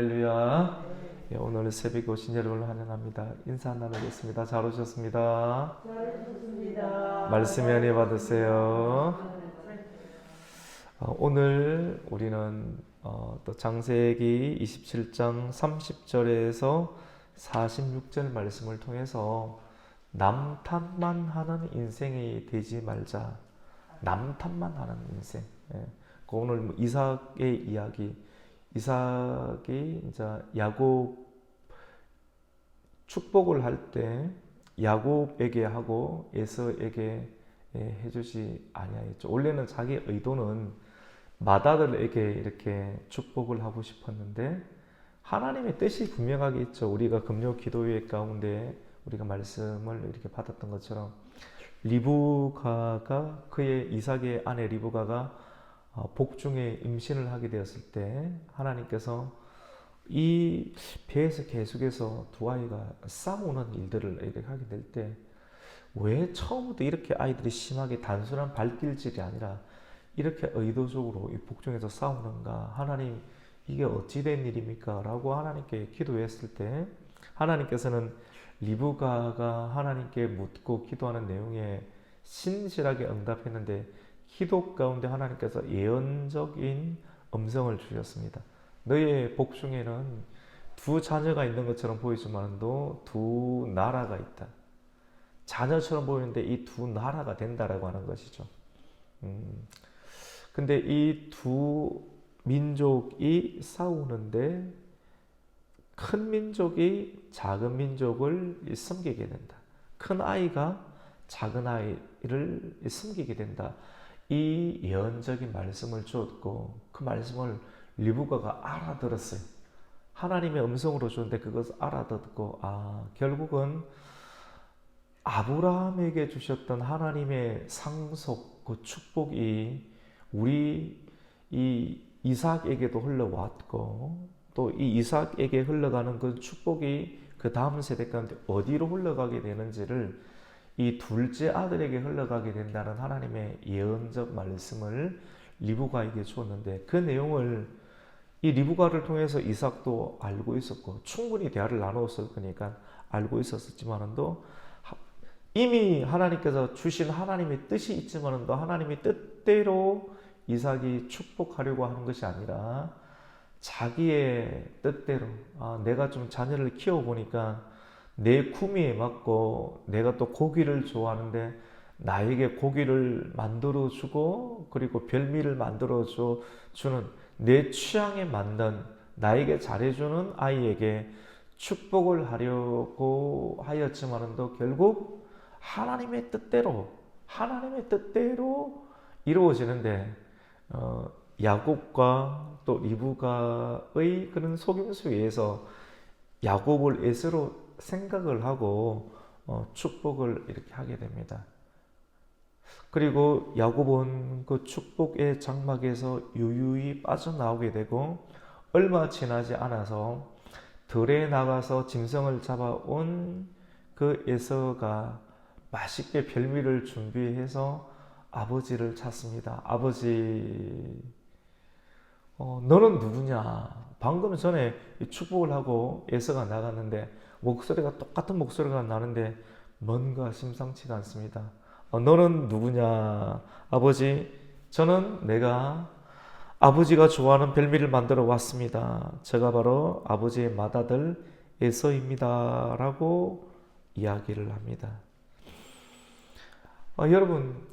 할렐루야. 예, 오늘 새벽에 오신 여러분을 환영합니다. 인사 나누겠습니다. 잘 오셨습니다. 잘하셨습니다. 말씀의 은혜 받으세요. 오늘 우리는 또 창세기 27장 30절에서 46절 말씀을 통해서 남탓만 하는 인생이 되지 말자. 남탓만 하는 인생. 예. 오늘 이삭의 이야기. 이삭이 이제 야곱 축복을 할 때 야곱에게 하고 에서에게 해주지 아니하였죠. 원래는 자기 의도는 맏아들에게 이렇게 축복을 하고 싶었는데 하나님의 뜻이 분명하게 있죠. 우리가 금요 기도회 가운데 우리가 말씀을 이렇게 받았던 것처럼 리브가가 그의 이삭의 아내 리브가가 복중에 임신을 하게 되었을 때 하나님께서 이 배에서 계속해서 두 아이가 싸우는 일들을 이렇게 하게 될 때 왜 처음부터 이렇게 아이들이 심하게 단순한 발길질이 아니라 이렇게 의도적으로 이 복중에서 싸우는가? 하나님 이게 어찌 된 일입니까? 라고 하나님께 기도했을 때 하나님께서는 리브가가 하나님께 묻고 기도하는 내용에 신실하게 응답했는데 기도 가운데 하나님께서 예언적인 음성을 주셨습니다. 너의 복중에는 두 자녀가 있는 것처럼 보이지만도 두 나라가 있다. 자녀처럼 보이는데 이 두 나라가 된다라고 하는 것이죠. 근데 이 두 민족이 싸우는데 큰 민족이 작은 민족을 섬기게 된다. 큰 아이가 작은 아이를 섬기게 된다. 이 예언적인 말씀을 주었고 그 말씀을 리브가가 알아들었어요. 하나님의 음성으로 주는데 그것을 알아듣고 결국은 아브라함에게 주셨던 하나님의 상속 그 축복이 우리 이 이삭에게도 흘러왔고 또 이 이삭에게 흘러가는 그 축복이 그 다음 세대 가운데 어디로 흘러가게 되는지를 이 둘째 아들에게 흘러가게 된다는 하나님의 예언적 말씀을 리브가에게 주었는데 그 내용을 이 리브가를 통해서 이삭도 알고 있었고 충분히 대화를 나누었을 거니까 알고 있었지만도 이미 하나님께서 주신 하나님의 뜻이 있지만도 하나님의 뜻대로 이삭이 축복하려고 하는 것이 아니라 자기의 뜻대로 내가 좀 자녀를 키워보니까 내 구미에 맞고 내가 또 고기를 좋아하는데 나에게 고기를 만들어주고 그리고 별미를 만들어주는 내 취향에 맞는 나에게 잘해주는 아이에게 축복을 하려고 하였지만도 결국 하나님의 뜻대로 이루어지는데 야곱과 또 리브가의 그런 속임수에 의해서 야곱을 에서로 생각을 하고 축복을 이렇게 하게 됩니다. 그리고 야곱은 그 축복의 장막에서 유유히 빠져나오게 되고 얼마 지나지 않아서 들에 나가서 짐승을 잡아온 그 에서가 맛있게 별미를 준비해서 아버지를 찾습니다. 아버지, 너는 누구냐? 방금 전에 축복을 하고 에서가 나갔는데 목소리가 똑같은 목소리가 나는데 뭔가 심상치가 않습니다. 너는 누구냐? 아버지, 저는 내가 아버지가 좋아하는 별미를 만들어 왔습니다. 제가 바로 아버지의 맏아들 에서입니다. 라고 이야기를 합니다. 여러분,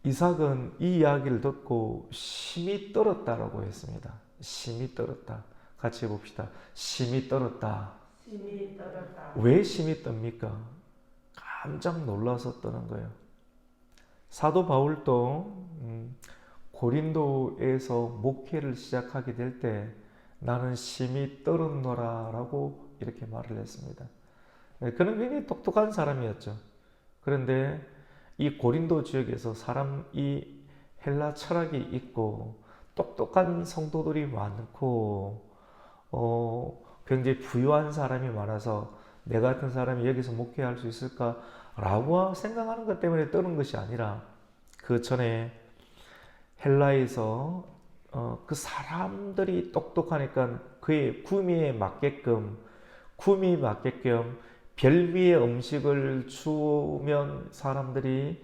이삭은 이 이야기를 듣고 심히 떨었다라고 했습니다. 심히 떨었다. 같이 해봅시다. 심히 떨었다. 심히 떨었다. 왜 심히 떱니까? 깜짝 놀라서 떠는 거예요. 사도 바울도 고린도에서 목회를 시작하게 될 때 나는 심히 떨었노라 라고 이렇게 말을 했습니다. 그는 굉장히 똑똑한 사람이었죠. 그런데 이 고린도 지역에서 이 헬라 철학이 있고 똑똑한 성도들이 많고 굉장히 부유한 사람이 많아서 내 같은 사람이 여기서 목회할 수 있을까라고 생각하는 것 때문에 떠는 것이 아니라 그 전에 헬라에서 그 사람들이 똑똑하니까 그의 구미에 맞게끔 별미의 음식을 주면 사람들이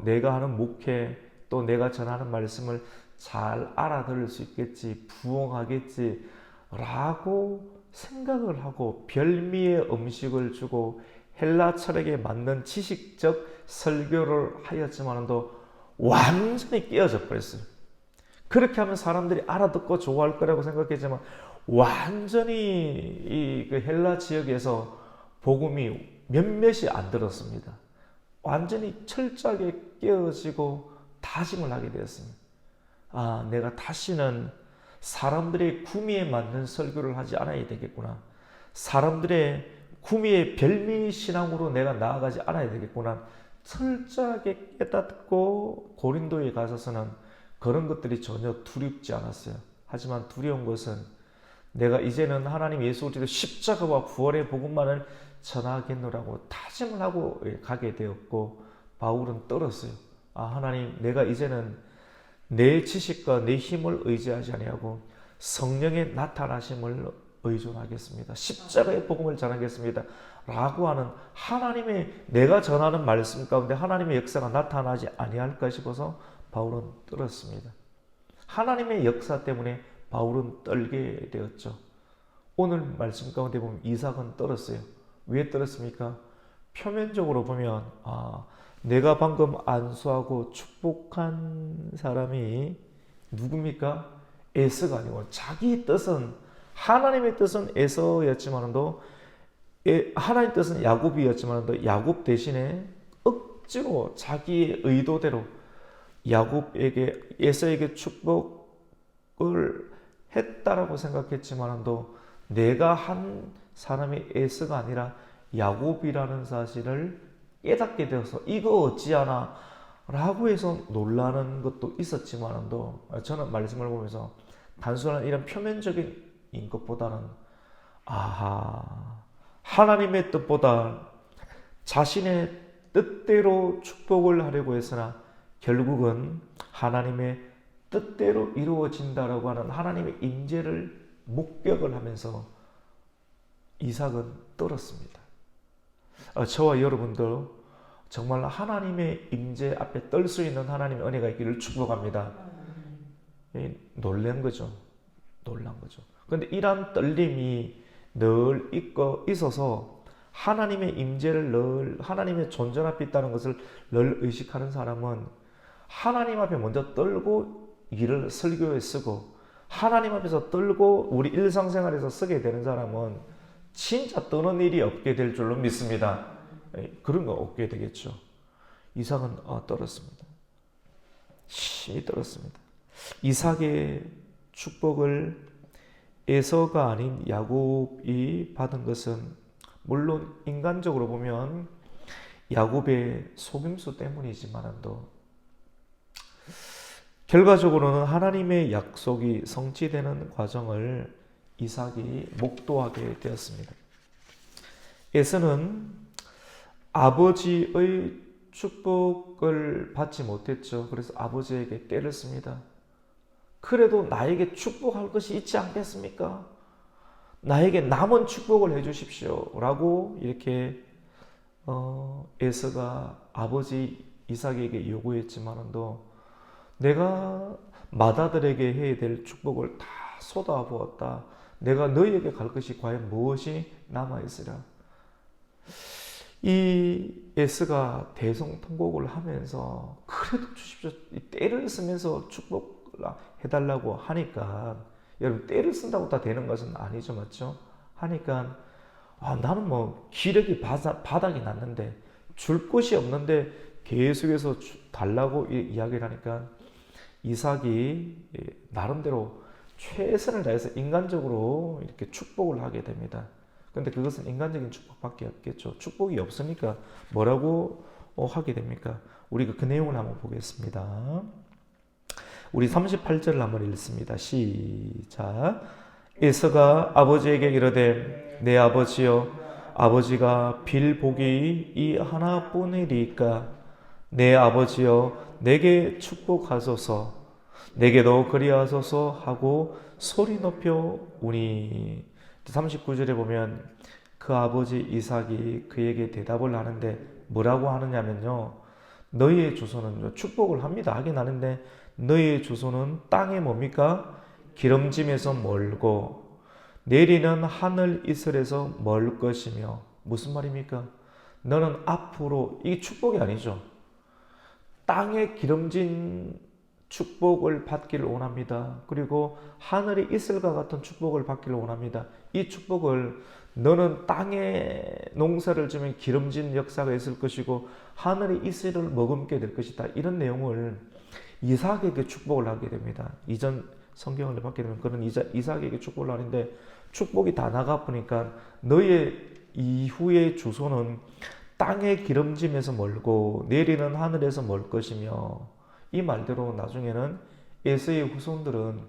내가 하는 목회 또 내가 전하는 말씀을 잘 알아들을 수 있겠지, 부응하겠지 라고 생각을 하고 별미의 음식을 주고 헬라 철학에 맞는 지식적 설교를 하였지만도 완전히 깨어져 버렸어요. 그렇게 하면 사람들이 알아듣고 좋아할 거라고 생각했지만 완전히 그 헬라 지역에서 복음이 몇몇이 안 들었습니다. 완전히 철저하게 깨어지고 다짐을 하게 되었습니다. 아, 내가 다시는 사람들의 구미에 맞는 설교를 하지 않아야 되겠구나. 사람들의 구미의 별미 신앙으로 내가 나아가지 않아야 되겠구나. 철저하게 깨닫고 고린도에 가서서는 그런 것들이 전혀 두렵지 않았어요. 하지만 두려운 것은 내가 이제는 하나님 예수 그리스도의 십자가와 부활의 복음만을 전하겠노라고 다짐을 하고 가게 되었고 바울은 떨었어요. 아, 하나님, 내가 이제는 내 지식과 내 힘을 의지하지 아니하고 성령의 나타나심을 의존하겠습니다. 십자가의 복음을 전하겠습니다. 라고 하는 하나님의 내가 전하는 말씀 가운데 하나님의 역사가 나타나지 아니할까 싶어서 바울은 떨었습니다. 하나님의 역사 때문에 바울은 떨게 되었죠. 오늘 말씀 가운데 보면 이삭은 떨었어요. 왜 떨었습니까? 표면적으로 보면 내가 방금 안수하고 축복한 사람이 누굽니까? 에서가 아니고 자기 뜻은 하나님의 뜻은 에서였지만도 하나님의 뜻은 야곱이었지만도 야곱 대신에 억지로 자기의 의도대로 에서에게 축복을 했다라고 생각했지만도 내가 한 사람이 에서가 아니라 야곱이라는 사실을 깨닫게 되어서 이거 어찌하나 라고 해서 놀라는 것도 있었지만도 저는 말씀을 보면서 단순한 이런 표면적인 것보다는 하나님의 뜻보다 자신의 뜻대로 축복을 하려고 했으나 결국은 하나님의 뜻대로 이루어진다라고 하는 하나님의 임재를 목격을 하면서 이삭은 떨었습니다. 저와 여러분도 정말 하나님의 임재 앞에 떨 수 있는 하나님의 은혜가 있기를 축복합니다. 놀란 거죠. 그런데 이러한 떨림이 늘 있어서 하나님의 임재를 늘 하나님의 존재 앞에 있다는 것을 늘 의식하는 사람은 하나님 앞에 먼저 떨고 일을 설교에 쓰고 하나님 앞에서 떨고 우리 일상생활에서 쓰게 되는 사람은 진짜 떠는 일이 없게 될 줄로 믿습니다. 그런 거 없게 되겠죠. 이삭은 떨었습니다. 심히 떨었습니다. 이삭의 축복을 에서가 아닌 야곱이 받은 것은 물론 인간적으로 보면 야곱의 속임수 때문이지만도 결과적으로는 하나님의 약속이 성취되는 과정을 이삭이 목도하게 되었습니다. 에서는 아버지의 축복을 받지 못했죠. 그래서 아버지에게 때를 씁니다. 그래도 나에게 축복할 것이 있지 않겠습니까? 나에게 남은 축복을 해주십시오. 라고 이렇게 에서가 아버지 이삭에게 요구했지만도 내가 맏아들에게 해야 될 축복을 다 쏟아부었다. 내가 너희에게 갈 것이 과연 무엇이 남아있으랴. 이 에스가 대성통곡을 하면서 그래도 주십시오. 때를 쓰면서 축복해달라고 하니까 여러분 때를 쓴다고 다 되는 것은 아니죠. 맞죠? 하니까 나는 기력이 바닥이 났는데 줄 곳이 없는데 계속해서 달라고 이야기를 하니까 이삭이 나름대로 최선을 다해서 인간적으로 이렇게 축복을 하게 됩니다. 그런데 그것은 인간적인 축복밖에 없겠죠. 축복이 없으니까 뭐라고 하게 됩니까? 우리가 그 내용을 한번 보겠습니다. 우리 38절을 한번 읽습니다. 시작. 에서가 아버지에게 이르되 내 아버지여, 아버지가 빌 복이 이 하나뿐이리까 내 아버지여 내게 축복하소서. 내게도 그리하소서 하고 소리 높여 우니. 39절에 보면 그 아버지 이삭이 그에게 대답을 하는데 뭐라고 하느냐면요, 너희의 주소는, 축복을 합니다. 하긴 하는데 너희의 주소는 땅에 뭡니까? 기름짐에서 멀고 내리는 하늘 이슬에서 멀 것이며. 무슨 말입니까? 너는 앞으로, 이게 축복이 아니죠. 땅에 기름진 축복을 받기를 원합니다. 그리고 하늘의 이슬과 같은 축복을 받기를 원합니다. 이 축복을, 너는 땅에 농사를 지면 기름진 역사가 있을 것이고 하늘의 이슬을 머금게 될 것이다. 이런 내용을 이삭에게 축복을 하게 됩니다. 이전 성경을 받게 되면 그런 이삭에게 축복을 하는데, 축복이 다 나가 보니까 너의 이후의 주소는 땅의 기름짐에서 멀고 내리는 하늘에서 멀 것이며. 이 말대로 나중에는 에서의 후손들은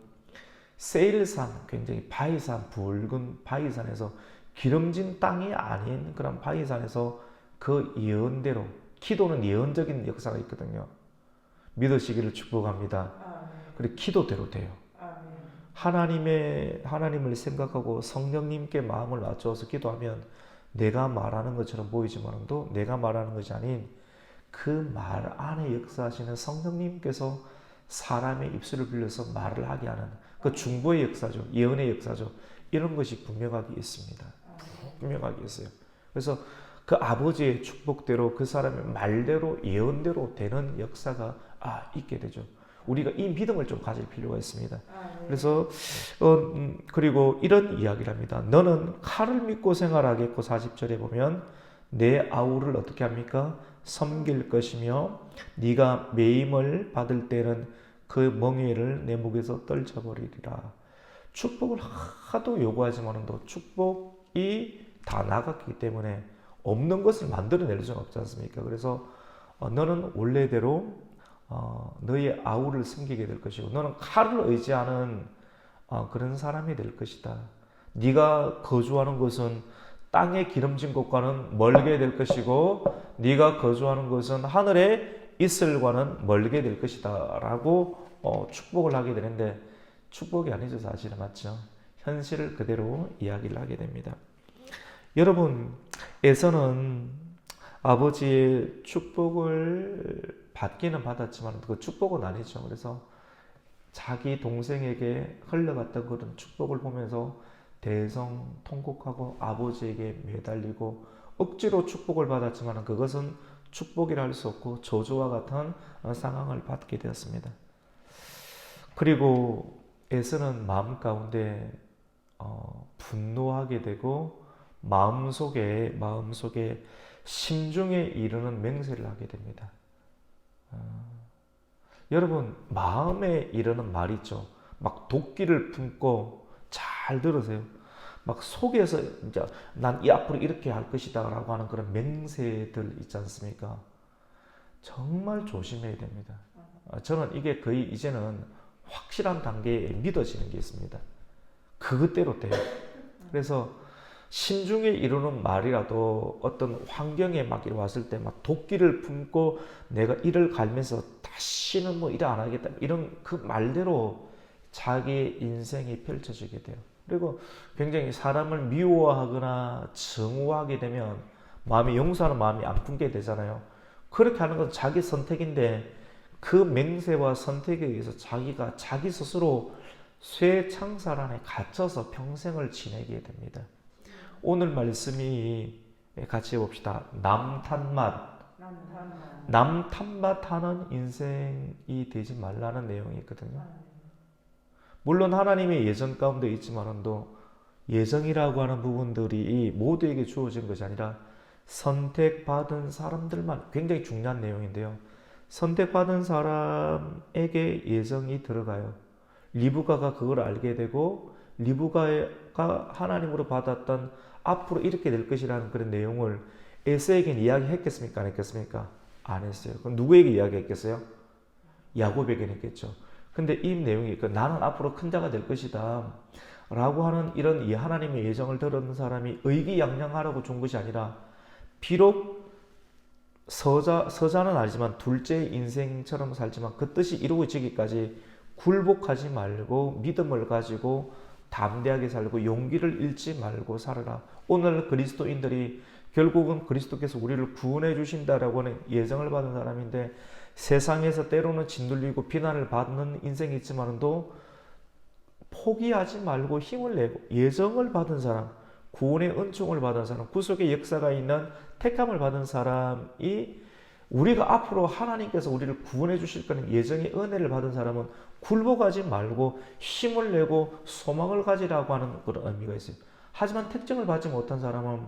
세일산, 굉장히 바위산, 붉은 바위산에서, 기름진 땅이 아닌 그런 바위산에서 그 예언대로, 기도는 예언적인 역사가 있거든요. 믿으시기를 축복합니다. 그리고 기도대로 돼요. 하나님을 생각하고 성령님께 마음을 맞춰서 기도하면 내가 말하는 것처럼 보이지만도 내가 말하는 것이 아닌 그 말 안에 역사하시는 성령님께서 사람의 입술을 빌려서 말을 하게 하는 그 중보의 역사죠. 예언의 역사죠. 이런 것이 분명하게 있습니다. 분명하게 있어요. 그래서 그 아버지의 축복대로, 그 사람의 말대로, 예언대로 되는 역사가 있게 되죠. 우리가 이 믿음을 좀 가질 필요가 있습니다. 그래서 그리고 이런 이야기를 합니다. 너는 칼을 믿고 생활하겠고, 40절에 보면 내 아우를 어떻게 합니까? 섬길 것이며 네가 매임을 받을 때는 그 멍에를 내 목에서 떨쳐버리리라. 축복을 하도 요구하지만도 축복이 다 나갔기 때문에 없는 것을 만들어낼 수는 없지 않습니까? 그래서 너는 원래대로 너의 아우를 섬기게 될 것이고, 너는 칼을 의지하는 그런 사람이 될 것이다. 네가 거주하는 곳은 땅에 기름진 곳과는 멀게 될 것이고 네가 거주하는 곳은 하늘의 이슬과는 멀게 될 것이다 라고 축복을 하게 되는데, 축복이 아니죠. 사실은. 맞죠? 현실을 그대로 이야기를 하게 됩니다. 여러분, 에서는 아버지의 축복을 받기는 받았지만 그 축복은 아니죠. 그래서 자기 동생에게 흘러갔던 그런 축복을 보면서 대성통곡하고 아버지에게 매달리고 억지로 축복을 받았지만 그것은 축복이라 할 수 없고 저주와 같은 상황을 받게 되었습니다. 그리고 에서는 마음 가운데 분노하게 되고 마음속에 심중에 이르는 맹세를 하게 됩니다. 여러분, 마음에 이르는 말 있죠. 막 도끼를 품고, 잘 들으세요. 막 속에서 이제 난 이 앞으로 이렇게 할 것이다 라고 하는 그런 맹세들 있지 않습니까? 정말 조심해야 됩니다. 저는 이게 거의 이제는 확실한 단계에 믿어지는 게 있습니다. 그것대로 돼요. 그래서 신중에 이루는 말이라도 어떤 환경에 막 왔을 때 막 도끼를 품고 내가 이를 갈면서 다시는 뭐 일 안 하겠다, 이런 그 말대로 자기 인생이 펼쳐지게 돼요. 그리고 굉장히 사람을 미워하거나 증오하게 되면 마음이, 용서하는 마음이 안 품게 되잖아요. 그렇게 하는 건 자기 선택인데 그 맹세와 선택에 의해서 자기가 자기 스스로 쇠창살 안에 갇혀서 평생을 지내게 됩니다. 오늘 말씀이 같이 해봅시다. 남 탓하는 인생이 되지 말라는 내용이 있거든요. 물론 하나님의 예정 가운데 있지만도 예정이라고 하는 부분들이 모두에게 주어진 것이 아니라 선택받은 사람들만, 굉장히 중요한 내용인데요. 선택받은 사람에게 예정이 들어가요. 리브가가 그걸 알게 되고 리브가가 하나님으로 받았던 앞으로 이렇게 될 것이라는 그런 내용을 에서에게는 이야기했겠습니까? 안 했겠습니까? 안 했어요. 그럼 누구에게 이야기했겠어요? 야곱에게는 했겠죠. 근데 이 내용이 나는 앞으로 큰 자가 될 것이다 라고 하는 이런 이 하나님의 예정을 들은 사람이 의기양양하라고 준 것이 아니라, 비록 서자는 알지만 둘째 인생처럼 살지만 그 뜻이 이루어지기까지 굴복하지 말고 믿음을 가지고 담대하게 살고 용기를 잃지 말고 살아라. 오늘 그리스도인들이 결국은 그리스도께서 우리를 구원해 주신다라고 하는 예정을 받은 사람인데 세상에서 때로는 짓눌리고 비난을 받는 인생이 있지만도 포기하지 말고 힘을 내고 예정을 받은 사람, 구원의 은총을 받은 사람, 구속의 역사가 있는 택함을 받은 사람이 우리가 앞으로 하나님께서 우리를 구원해 주실 거는 예정의 은혜를 받은 사람은 굴복하지 말고 힘을 내고 소망을 가지라고 하는 그런 의미가 있어요. 하지만 택정을 받지 못한 사람은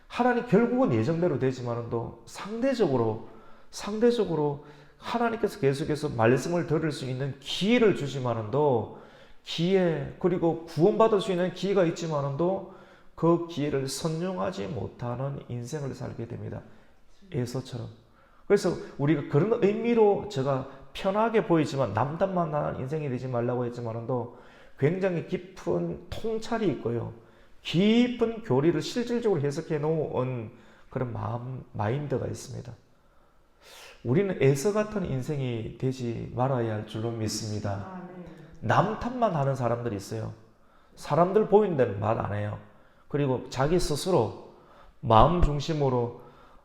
하나님 결국은 예정대로 되지만도 상대적으로 하나님께서 계속해서 말씀을 들을 수 있는 기회를 주지만도 기회 그리고 구원받을 수 있는 기회가 있지만도 그 기회를 선용하지 못하는 인생을 살게 됩니다. 에서처럼. 그래서 우리가 그런 의미로 제가 편하게 보이지만 남탓만 하는 인생이 되지 말라고 했지만도 굉장히 깊은 통찰이 있고요. 깊은 교리를 실질적으로 해석해 놓은 그런 마인드가 있습니다. 우리는 에서 같은 인생이 되지 말아야 할 줄로 믿습니다. 남 탓만 하는 사람들이 있어요. 사람들 보이는 데는 말 안 해요. 그리고 자기 스스로 마음 중심으로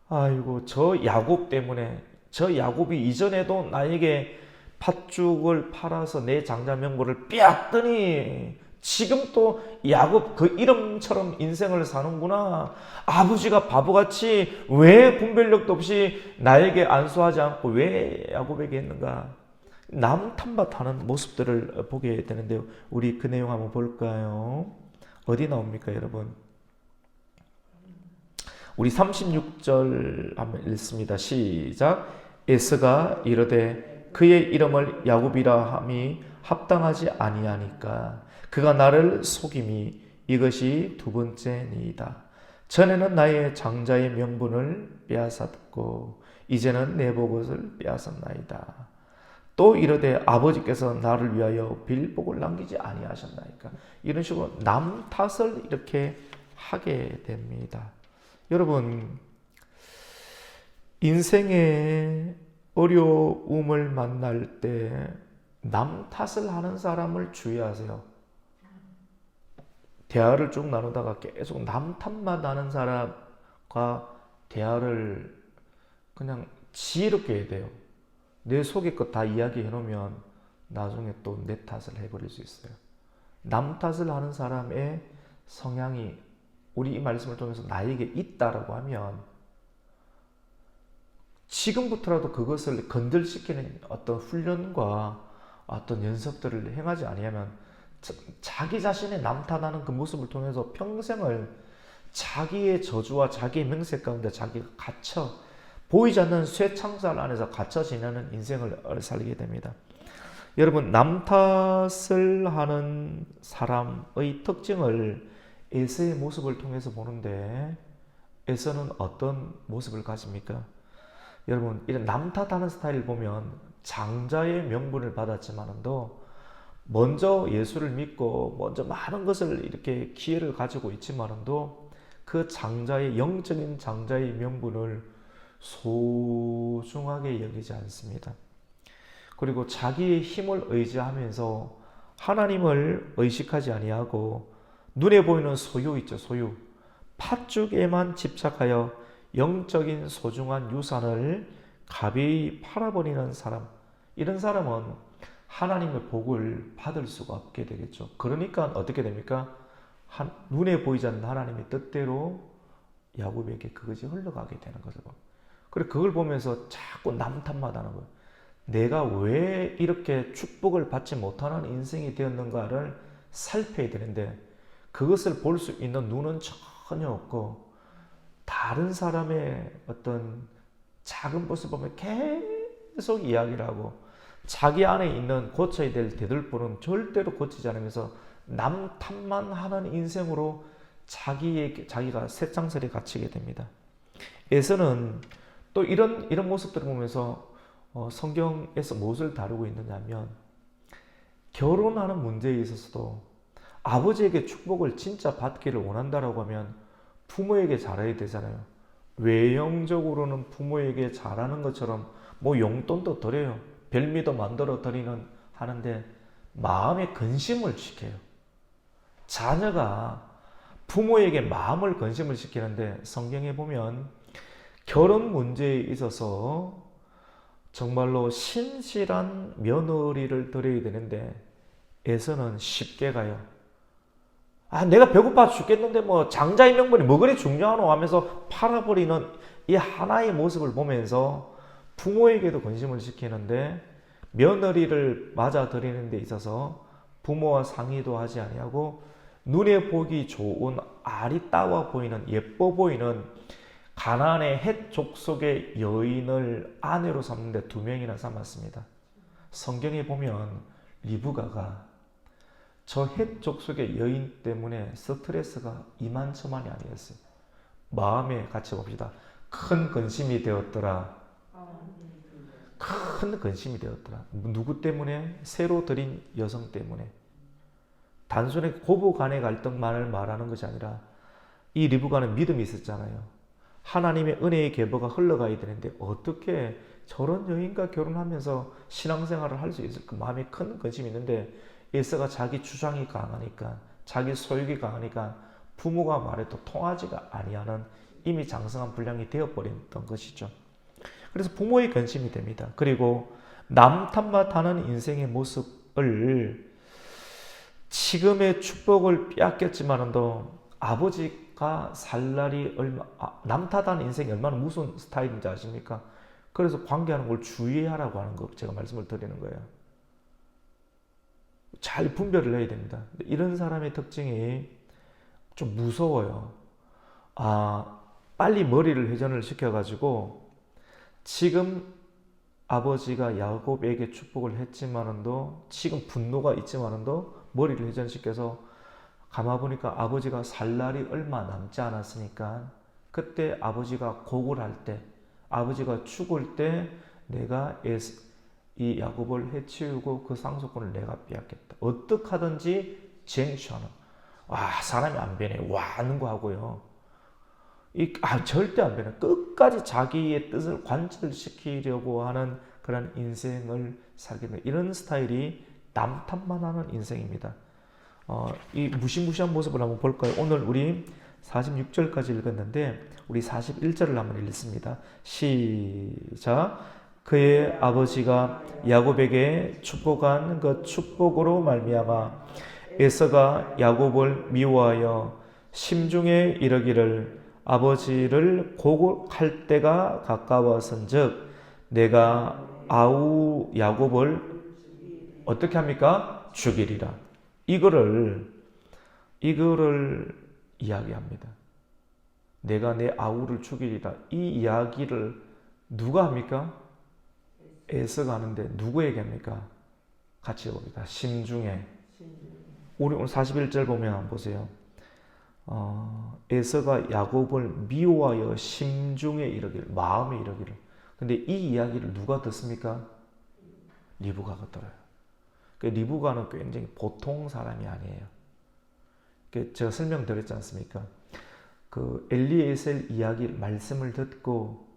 아이고 저 야곱 때문에 저 야곱이 이전에도 나에게 팥죽을 팔아서 내 장자 명분을 빼앗더니 지금 또 야곱 그 이름처럼 인생을 사는구나. 아버지가 바보같이 왜 분별력도 없이 나에게 안수하지 않고 왜 야곱에게 했는가. 남 탐밭하는 모습들을 보게 되는데요. 우리 그 내용 한번 볼까요? 어디 나옵니까 여러분? 우리 36절 한번 읽습니다. 시작. 에서가 이르되 그의 이름을 야곱이라 함이 합당하지 아니하니까 그가 나를 속임이 이것이 두 번째니이다. 전에는 나의 장자의 명분을 빼앗았고 이제는 내 복을 빼앗았나이다. 또 이르되 아버지께서 나를 위하여 빌복을 남기지 아니하셨나이까. 이런 식으로 남 탓을 이렇게 하게 됩니다. 여러분 인생의 어려움을 만날 때 남 탓을 하는 사람을 주의하세요. 대화를 쭉 나누다가 계속 남 탓만 하는 사람과 대화를 그냥 지혜롭게 해야 돼요. 내 속의 것 다 이야기해 놓으면 나중에 또 내 탓을 해버릴 수 있어요. 남 탓을 하는 사람의 성향이 우리 이 말씀을 통해서 나에게 있다라고 하면 지금부터라도 그것을 건들시키는 어떤 훈련과 어떤 연습들을 행하지 아니하면 자기 자신의 남 탓하는 그 모습을 통해서 평생을 자기의 저주와 자기의 명세 가운데 자기가 갇혀 보이지 않는 쇠창살 안에서 갇혀 지내는 인생을 살게 됩니다. 여러분 남 탓을 하는 사람의 특징을 에서의 모습을 통해서 보는데 에서는 어떤 모습을 가집니까? 여러분 이런 남 탓하는 스타일을 보면 장자의 명분을 받았지만도 먼저 예수를 믿고 먼저 많은 것을 이렇게 기회를 가지고 있지만도 그 장자의 영적인 장자의 명분을 소중하게 여기지 않습니다. 그리고 자기의 힘을 의지하면서 하나님을 의식하지 아니하고 눈에 보이는 소유 있죠. 소유. 팥죽에만 집착하여 영적인 소중한 유산을 가벼이 팔아버리는 사람. 이런 사람은 하나님의 복을 받을 수가 없게 되겠죠. 그러니까 어떻게 됩니까? 눈에 보이지 않는 하나님의 뜻대로 야곱에게 그것이 흘러가게 되는 거죠. 그리고 그걸 보면서 자꾸 남 탓만 하는 거예요. 내가 왜 이렇게 축복을 받지 못하는 인생이 되었는가를 살펴야 되는데 그것을 볼 수 있는 눈은 전혀 없고 다른 사람의 어떤 작은 모습을 보면 계속 이야기를 하고 자기 안에 있는 고쳐야 될 대들보는 절대로 고치지 않으면서 남 탓만 하는 인생으로 자기가 쇠창살에 갇히게 됩니다. 에서는 또 이런 모습들을 보면서 성경에서 무엇을 다루고 있느냐면 결혼하는 문제에 있어서도 아버지에게 축복을 진짜 받기를 원한다라고 하면 부모에게 잘해야 되잖아요. 외형적으로는 부모에게 잘하는 것처럼 뭐 용돈도 드려요. 별미도 만들어 드리는 하는데 마음에 근심을 시켜요. 자녀가 부모에게 마음을 근심을 시키는데 성경에 보면 결혼 문제에 있어서 정말로 신실한 며느리를 드려야 되는데 에서는 쉽게 가요. 내가 배고파 죽겠는데 뭐 장자의 명분이 뭐 그리 중요하노 하면서 팔아버리는 이 하나의 모습을 보면서 부모에게도 근심을 시키는데 며느리를 맞아들이는 데 있어서 부모와 상의도 하지 아니하고 눈에 보기 좋은 아리따워 보이는 예뻐 보이는 가나안의 헷 족속의 여인을 아내로 삼는데 2명이나 삼았습니다. 성경에 보면 리브가가 저 헷 족속의 여인 때문에 스트레스가 이만저만이 아니었어요. 마음에 같이 봅시다. 큰 근심이 되었더라. 큰 근심이 되었더라. 누구 때문에? 새로 들인 여성 때문에. 단순히 고부 간의 갈등만을 말하는 것이 아니라 이 리브가는 믿음이 있었잖아요. 하나님의 은혜의 계보가 흘러가야 되는데 어떻게 저런 여인과 결혼하면서 신앙생활을 할 수 있을까? 마음에 큰 근심이 있는데 에서가 자기 주장이 강하니까, 자기 소유가 강하니까 부모가 말해도 통하지가 아니하는 이미 장성한 분량이 되어버렸던 것이죠. 그래서 부모의 근심이 됩니다. 그리고 남 탓만 하는 인생의 모습을 지금의 축복을 빼앗겼지만도 아버지가 살 날이 남 탓하는 인생이 얼마나 무슨 스타일인지 아십니까? 그래서 관계하는 걸 주의하라고 하는 거 제가 말씀을 드리는 거예요. 잘 분별을 해야 됩니다. 이런 사람의 특징이 좀 무서워요. 빨리 머리를 회전을 시켜가지고 지금 아버지가 야곱에게 축복을 했지만도 지금 분노가 있지만도 머리를 회전시켜서 가만보니까 아버지가 살 날이 얼마 남지 않았으니까 그때 아버지가 고굴할 때 아버지가 죽을 때 내가 이 야곱을 해치우고 그 상속권을 내가 빼앗겠다. 어떻게 하든지 쟁취하는. 사람이 안 변해. 하는 거 하고요. 절대 안 변해. 끝까지 자기의 뜻을 관철시키려고 하는 그런 인생을 살게 돼. 이런 스타일이 남 탓만 하는 인생입니다. 이 무시무시한 모습을 한번 볼까요? 오늘 우리 46절까지 읽었는데 우리 41절을 한번 읽습니다. 시작. 그의 아버지가 야곱에게 축복한 그 축복으로 말미암아 에서가 야곱을 미워하여 심중에 이르기를 아버지를 고국할 때가 가까웠은즉 내가 아우 야곱을 어떻게 합니까? 죽이리라. 이거를 이야기합니다. 내가 내 아우를 죽이리라. 이 이야기를 누가 합니까? 에서가 하는데 누구에게 합니까? 같이 봅니다. 심중에. 우리 오늘 41절 보면 한번 보세요. 에서가 야곱을 미워하여 심중에 이르기를, 마음에 이르기를. 근데 이 이야기를 누가 듣습니까? 리브가가 들어요. 리브가는 굉장히 보통 사람이 아니에요. 제가 설명드렸지 않습니까? 그 엘리에셀 이야기 말씀을 듣고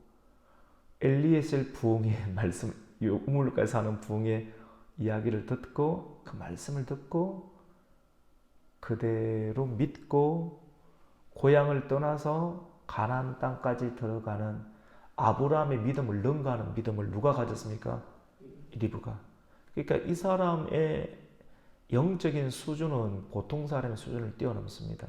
엘리에셀 부흥의 말씀, 우물가에 사는 부흥의 이야기를 듣고 그 말씀을 듣고 그대로 믿고 고향을 떠나서 가나안 땅까지 들어가는 아브라함의 믿음을 능가하는 믿음을 누가 가졌습니까? 리브가. 그러니까 이 사람의 영적인 수준은 보통 사람의 수준을 뛰어넘습니다.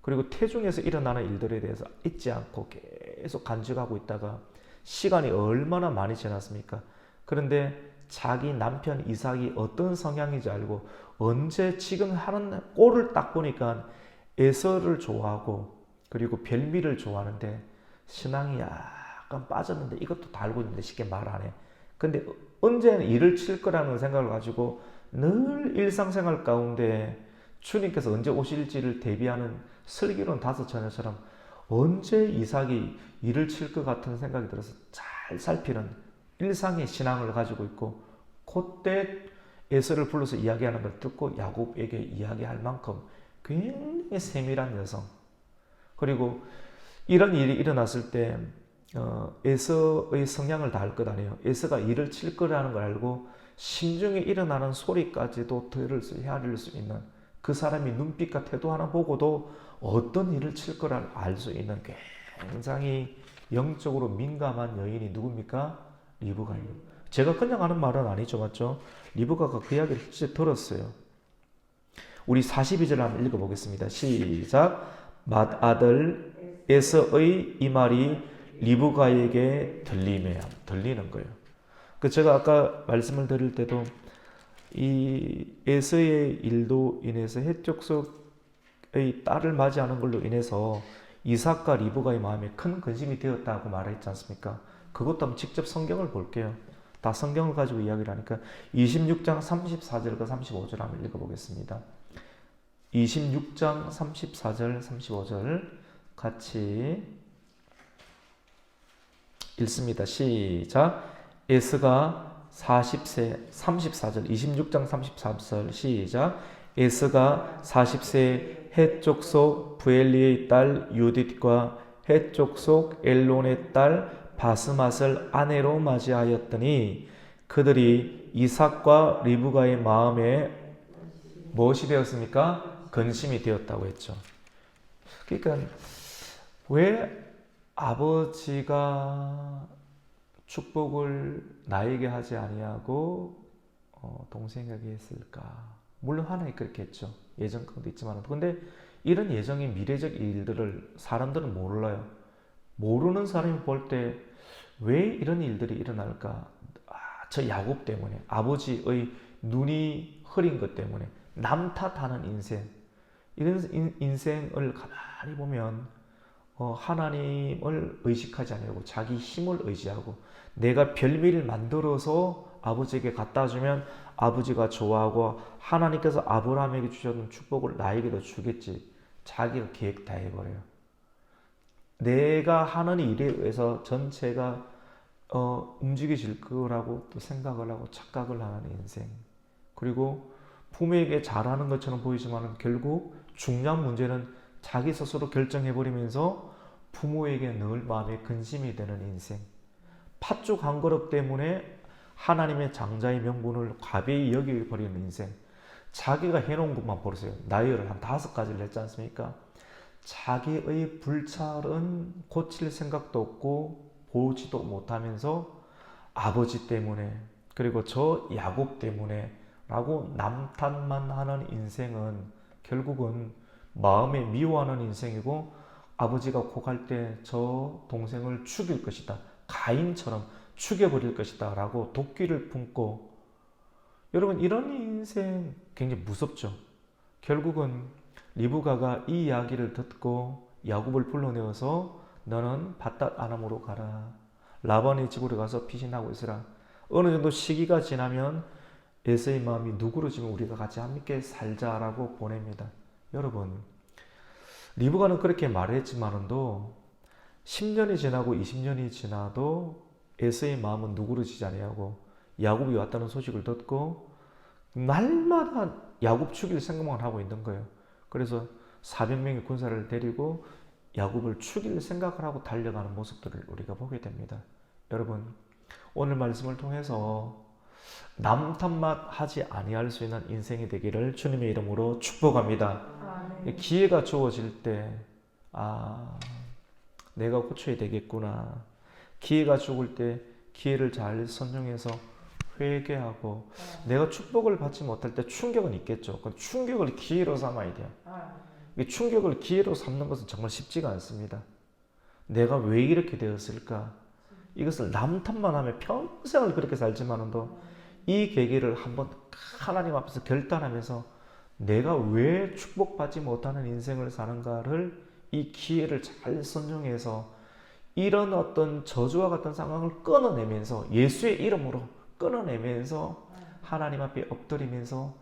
그리고 태중에서 일어나는 일들에 대해서 잊지 않고 계속 간직하고 있다가 시간이 얼마나 많이 지났습니까? 그런데 자기 남편 이삭이 어떤 성향인지 알고 언제 지금 하는 꼴을 딱 보니까 에서를 좋아하고 그리고 별미를 좋아하는데 신앙이 약간 빠졌는데 이것도 다 알고 있는데 쉽게 말 안 해. 근데 언제는 일을 칠 거라는 생각을 가지고 늘 일상생활 가운데 주님께서 언제 오실지를 대비하는 슬기로운 5처녀처럼 언제 이삭이 일을 칠 것 같은 생각이 들어서 잘 살피는 일상의 신앙을 가지고 있고 그때 에서를 불러서 이야기하는 걸 듣고 야곱에게 이야기할 만큼 굉장히 세밀한 여성. 그리고 이런 일이 일어났을 때 에서의 성향을 다 알 것 아니에요. 에서가 일을 칠 거라는 걸 알고 심중에 일어나는 소리까지도 헤아릴 수 있는, 그 사람이 눈빛과 태도 하나 보고도 어떤 일을 칠 거를 알 수 있는 굉장히 영적으로 민감한 여인이 누굽니까? 리브가예요. 제가 그냥 하는 말은 아니죠, 맞죠? 리브가가 그 이야기를 실제 들었어요. 우리 42절 한번 읽어보겠습니다. 시작. 맏아들 에서의 이 말이 리브가에게 들리는 거예요. 그 제가 아까 말씀을 드릴 때도 이 에서의 일도 인해서 헷 족속의 딸을 맞이하는 걸로 인해서 이삭과 리브가의 마음에 큰 근심이 되었다고 말했지 않습니까? 그것도 한번 직접 성경을 볼게요. 다 성경을 가지고 이야기를 하니까 26장 34절과 35절 한번 읽어보겠습니다. 26장 34절 35절 같이 읽습니다. 시작. 에스가 40세 34절 26장 34절 시작. 에스가 40세 헷 족속 부엘리의 딸 유딧과 헷 족속 엘론의 딸 바스맛을 아내로 맞이하였더니 그들이 이삭과 리브가의 마음에 무엇이 되었습니까? 근심이 되었다고 했죠. 그러니까 왜 아버지가 축복을 나에게 하지 아니하고 동생에게 했을까? 물론 하나님 그렇게 했죠. 예정권도 있지만, 근데 이런 예정의 미래적 일들을 사람들은 몰라요. 모르는 사람이 볼 때 왜 이런 일들이 일어날까? 저 야곱 때문에, 아버지의 눈이 흐린 것 때문에, 남 탓하는 인생, 이런 인생을 가만히 보면 하나님을 의식하지 않고 자기 힘을 의지하고 내가 별미를 만들어서 아버지에게 갖다 주면 아버지가 좋아하고 하나님께서 아브라함에게 주셨던 축복을 나에게도 주겠지. 자기가 계획 다 해버려요. 내가 하는 일에 의해서 전체가 움직여질 거라고 또 생각을 하고 착각을 하는 인생. 그리고 부모에게 잘하는 것처럼 보이지만 결국 중요한 문제는 자기 스스로 결정해버리면서 부모에게 늘 마음에 근심이 되는 인생. 팥죽 한 그릇 때문에 하나님의 장자의 명분을 가벼이 여겨버리는 인생. 자기가 해놓은 것만 보세요. 나열을 한 5가지를 했지 않습니까? 자기의 불찰은 고칠 생각도 없고 보지도 못하면서 아버지 때문에 그리고 저 야곱 때문에 라고 남탓만 하는 인생은 결국은 마음에 미워하는 인생이고, 아버지가 고갈 때 저 동생을 죽일 것이다, 가인처럼 죽여버릴 것이다 라고 도끼를 품고, 여러분 이런 인생 굉장히 무섭죠. 결국은 리브가가 이 이야기를 듣고 야곱을 불러내어서 너는 밧닷 아람으로 가라, 라반의 집으로 가서 피신하고 있으라. 어느 정도 시기가 지나면 에서의 마음이 누그러지면 우리가 같이 함께 살자라고 보냅니다. 여러분, 리브가는 그렇게 말했지만도 10년이 지나고 20년이 지나도 에서의 마음은 누그러지지 아니하고 야곱이 왔다는 소식을 듣고 날마다 야곱 죽일 생각만 하고 있는 거예요. 그래서 400명의 군사를 데리고 야곱을 죽일 생각을 하고 달려가는 모습들을 우리가 보게 됩니다. 여러분, 오늘 말씀을 통해서 남 탓만 하지 아니할 수 있는 인생이 되기를 주님의 이름으로 축복합니다. 아멘. 기회가 주어질 때 내가 고쳐야 되겠구나. 기회가 죽을 때 기회를 잘 선용해서 회개하고, 내가 축복을 받지 못할 때 충격은 있겠죠. 그 충격을 기회로 삼아야 돼요. 이 충격을 기회로 삼는 것은 정말 쉽지가 않습니다. 내가 왜 이렇게 되었을까? 이것을 남 탓만 하면 평생을 그렇게 살지만도 이 계기를 한번 하나님 앞에서 결단하면서 내가 왜 축복받지 못하는 인생을 사는가를, 이 기회를 잘 선정해서 이런 어떤 저주와 같은 상황을 끊어내면서 예수의 이름으로 끊어내면서 하나님 앞에 엎드리면서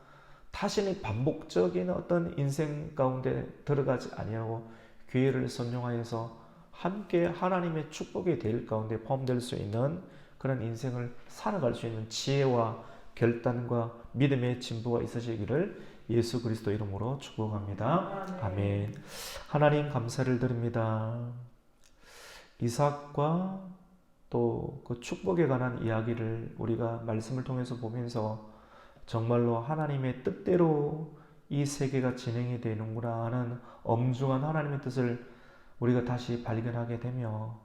다시는 반복적인 어떤 인생 가운데 들어가지 아니하고 기회를 선용하여서 함께 하나님의 축복이 될 가운데 포함될 수 있는 그런 인생을 살아갈 수 있는 지혜와 결단과 믿음의 진보가 있으시기를 예수 그리스도 이름으로 축복합니다. 또 그 축복에 관한 이야기를 우리가 말씀을 통해서 보면서 정말로 하나님의 뜻대로 이 세계가 진행이 되는구나 하는 엄중한 하나님의 뜻을 우리가 다시 발견하게 되며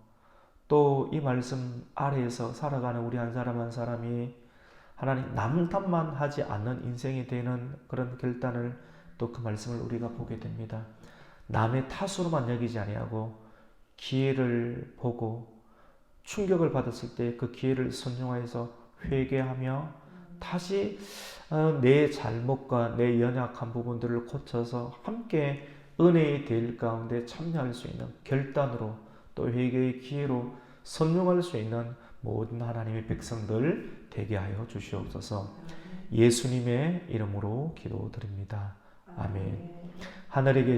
또 이 말씀 아래에서 살아가는 우리 한 사람 한 사람이 하나님 남탓만 하지 않는 인생이 되는 그런 결단을 또 그 말씀을 우리가 보게 됩니다. 남의 탓으로만 여기지 아니하고 기회를 보고 충격을 받았을 때 그 기회를 선용하여서 회개하며 다시 내 잘못과 내 연약한 부분들을 고쳐서 함께 은혜의 될 가운데 참여할 수 있는 결단으로 또 회개의 기회로 선용할 수 있는 모든 하나님의 백성들 되게 하여 주시옵소서. 예수님의 이름으로 기도드립니다. 아멘. 하늘에 계신